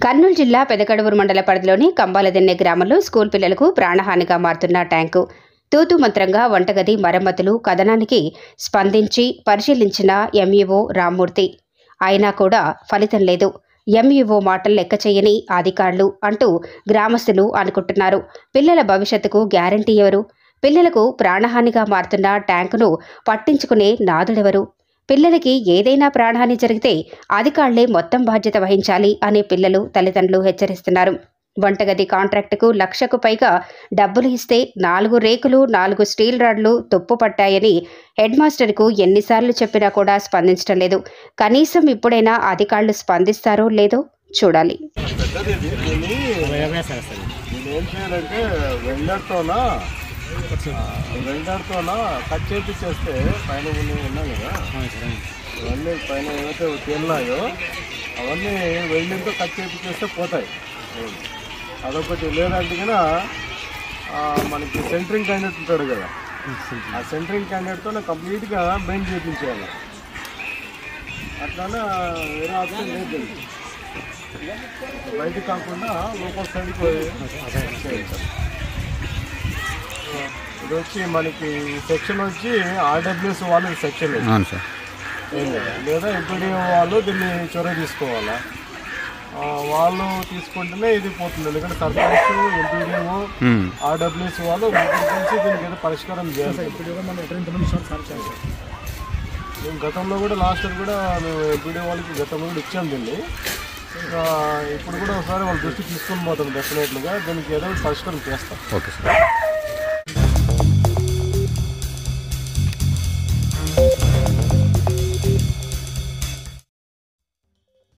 కర్నూలు జిల్లా పెదకడువురు మండల పరిధిలోని కంబాలదిన్నె గ్రామంలో స్కూల్ పిల్లలకు ప్రాణహానిగా మారుతున్న ట్యాంకు తూతు మంత్రంగా వంటగది మరమ్మతులు కథనానికి స్పందించి పరిశీలించిన ఎంఈఓ రామ్మూర్తి. అయినా కూడా ఫలితం లేదు. ఎంఈఓ మాటలు లెక్క చేయని అధికారులు అంటూ గ్రామస్తులు అనుకుంటున్నారు. పిల్లల భవిష్యత్తుకు గ్యారంటీ ఎవరు? పిల్లలకు ప్రాణహానిగా మారుతున్న ట్యాంకును పట్టించుకునే నాదుడెవరు? పిల్లలకి ఏదైనా ప్రాణహాని జరిగితే అధికారులే మొత్తం బాధ్యత వహించాలి అని పిల్లలు తల్లిదండ్రులు హెచ్చరిస్తున్నారు. వంటగది కాంట్రాక్టుకు 1,00,000కు పైగా డబ్బులు ఇస్తే 4 రేకులు 4 స్టీల్ రాడ్లు తుప్పు పట్టాయని హెడ్ మాస్టర్కు ఎన్నిసార్లు చెప్పినా కూడా స్పందించడం లేదు. కనీసం ఇప్పుడైనా అధికారులు స్పందిస్తారో లేదో చూడాలి. వెల్డర్తోనా కట్ చేపించేస్తే పైన ఉన్నాయి కదా, అవన్నీ పైన ఏవైతే తిన్నాయో అవన్నీ వెల్డింగ్తో కట్ చేపించేస్తే పోతాయి. అదొకటి. లేదంటే కన్నా మనకి సెంటరింగ్ క్యాండిడేట్ ఉంటాడు కదా, ఆ సెంటరింగ్ క్యాండిడేట్తో కంప్లీట్గా బెండ్ చేయించేయాలి. అట్లానే వేరే ఆప్షన్ లేదు. బయట కాకుండా లోపల సైడ్కి ఇది వచ్చి మనకి సెక్షన్ వచ్చి ఆర్డబ్ల్యూఎస్ వాళ్ళు సెక్షన్ లేదా ఎంపీడీఓ వాళ్ళు దీన్ని చొరవ తీసుకోవాలా. వాళ్ళు తీసుకుంటేనే ఇది పోతుంది. ఎందుకంటే సర్పంచ్, ఎంపీడీఓ, ఆర్డబ్ల్యూఎస్ వాళ్ళు కలిసి దీనికి ఏదో పరిష్కారం చేయాలి. మేము గతంలో కూడా లాస్ట్ ఇయర్ కూడా మేము ఎంపీడీఓ వాళ్ళకి గతంలో కూడా ఇచ్చాము దీన్ని. ఇప్పుడు కూడా ఒకసారి వాళ్ళ దృష్టి తీసుకొని పోతాం. డెఫినెట్లీగా దీనికి ఏదో పరిష్కారం చేస్తాం. Okay sir.